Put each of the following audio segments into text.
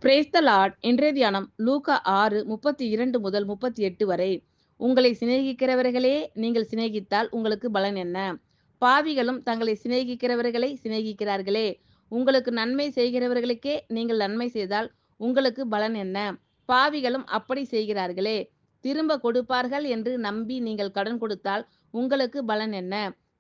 Brace த Lord. இன்றைய தியானம் லூக்கா 6:32 முதல் 38 வரை. உங்களை சிநேகிக்கிறவர்களே நீங்கள் சிநேகித்தால் உங்களுக்கு பலன் என்ன? பாவிகளும் தங்களை சிநேகிக்கிறவர்களை சிநேகிக்கிறார்களே. உங்களுக்கு நன்மை செய்கிறவர்களுக்கே நீங்கள் நன்மை செய்தால் உங்களுக்கு பலன் என்ன? பாவிகளும் அப்படி செய்கிறார்களே. திரும்ப கொடுப்பார்கள் என்று நம்பி நீங்கள் கடன் கொடுத்தால் உங்களுக்கு பலன் என்ன?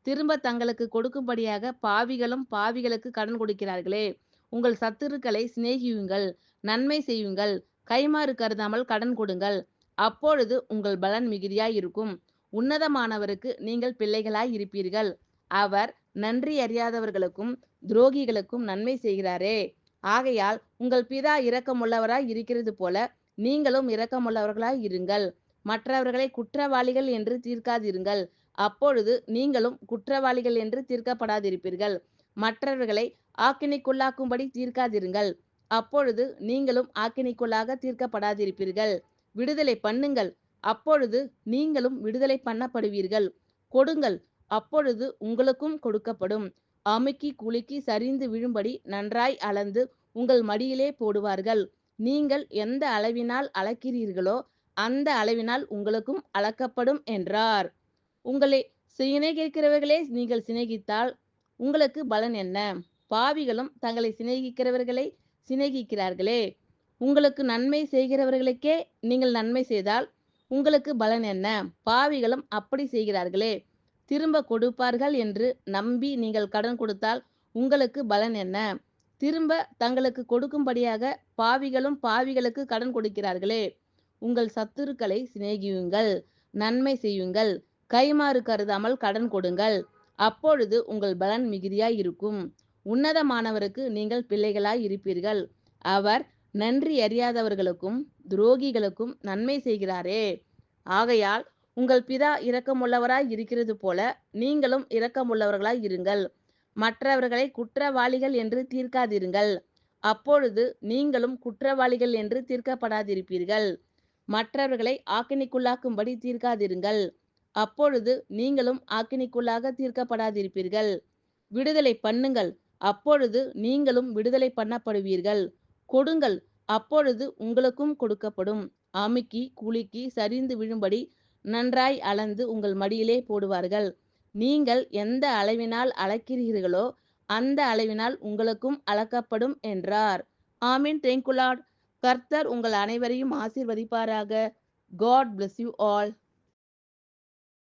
திரும்ப தங்களுக்கு கொடுக்கும்படியாக பாவிகளும் பாவிகளுக்கு கடன் கொடுக்கிறார்களே. உங்கள் சத்துருக்களை சிநேகியுங்கள், நன்மை செய்யுங்கள், கைமாறு கருதாமல் கடன் கொடுங்கள். அப்பொழுது உங்கள் பலன் மிகுதியாய் இருக்கும். உன்னதமானவருக்கு நீங்கள் பிள்ளைகளாய் இருப்பீர்கள். அவர் நன்றி அறியாதவர்களுக்கும் துரோகிகளுக்கும் நன்மை செய்கிறாரே. ஆகையால் உங்கள் பிதா இரக்கமுள்ளவராய் இருக்கிறது போல நீங்களும் இரக்கமுள்ளவர்களாய் இருங்கள். மற்றவர்களை குற்றவாளிகள் என்று தீர்க்காதிருங்கள். அப்பொழுது நீங்களும் குற்றவாளிகள் என்று தீர்க்கப்படாதிருப்பீர்கள். மற்றவர்களை ஆக்கினைக்குள்ளாக்கும்படி தீர்க்காதிருங்கள். அப்பொழுது நீங்களும் ஆக்கினைக்குள்ளாக தீர்க்கப்படாதிருப்பீர்கள். விடுதலை பண்ணுங்கள். அப்பொழுது நீங்களும் விடுதலை பண்ணப்படுவீர்கள். கொடுங்கள். அப்பொழுது உங்களுக்கும் கொடுக்கப்படும். அமுக்கி குலுக்கி சரிந்து விழும்படி நன்றாய் அளந்து உங்கள் மடியிலே போடுவார்கள். நீங்கள் எந்த அளவினால் அளக்கிறீர்களோ அந்த அளவினால் உங்களுக்கும் அளக்கப்படும் என்றார். உங்களை சிநேகிக்கிறவர்களே நீங்கள் சிநேகித்தால் உங்களுக்கு பலன் என்ன? பாவிகளும் தங்களை சிநேகிக்கிறவர்களை சிநேகிக்கிறார்களே. உங்களுக்கு நன்மை செய்கிறவர்களுக்கே நீங்கள் நன்மை செய்தால் உங்களுக்கு பலன் என்ன? பாவிகளும் அப்படி செய்கிறார்களே. திரும்ப கொடுப்பார்கள் என்று நம்பி நீங்கள் கடன் கொடுத்தால் உங்களுக்கு பலன் என்ன? திரும்ப தங்களுக்கு கொடுக்கும்படியாக பாவிகளும் பாவிகளுக்கு கடன் கொடுக்கிறார்களே. உங்கள் சத்துருக்களை சிநேகியுங்கள், நன்மை செய்யுங்கள், கைமாறு கருதாமல் கடன் கொடுங்கள். அப்பொழுது உங்கள் பலன் மிகுதியாய் இருக்கும். உன்னதமானவருக்கு நீங்கள் பிள்ளைகளாய் இருப்பீர்கள். அவர் நன்றி அறியாதவர்களுக்கும் துரோகிகளுக்கும் நன்மை செய்கிறாரே. ஆகையால் உங்கள் பிதா இரக்கமுள்ளவராய் இருக்கிறது போல நீங்களும் இரக்கமுள்ளவர்களாய் இருங்கள். மற்றவர்களை குற்றவாளிகள் என்று தீர்க்காதிருங்கள். அப்பொழுது நீங்களும் குற்றவாளிகள் என்று தீர்க்கப்படாதிருப்பீர்கள். மற்றவர்களை ஆக்கினைக்குள்ளாக்கும்படி தீர்க்காதிருங்கள். அப்பொழுது நீங்களும் ஆக்கினைக்குள்ளாக தீர்க்கப்படாதிருப்பீர்கள். விடுதலை பண்ணுங்கள். அப்பொழுது நீங்களும் விடுதலை பண்ணப்படுவீர்கள். கொடுங்கள். அப்பொழுது உங்களுக்கும் கொடுக்கப்படும். அமுக்கி குலுக்கி சரிந்து விழும்படி நன்றாய் அளந்து உங்கள் மடியிலே போடுவார்கள். நீங்கள் எந்த அளவினால் அளக்கிறீர்களோ அந்த அளவினால் உங்களுக்கும் அளக்கப்படும் என்றார். ஆமீன். Thank you Lord. கர்த்தர் உங்கள் அனைவரையும் ஆசீர்வதிப்பாராக. God bless you all.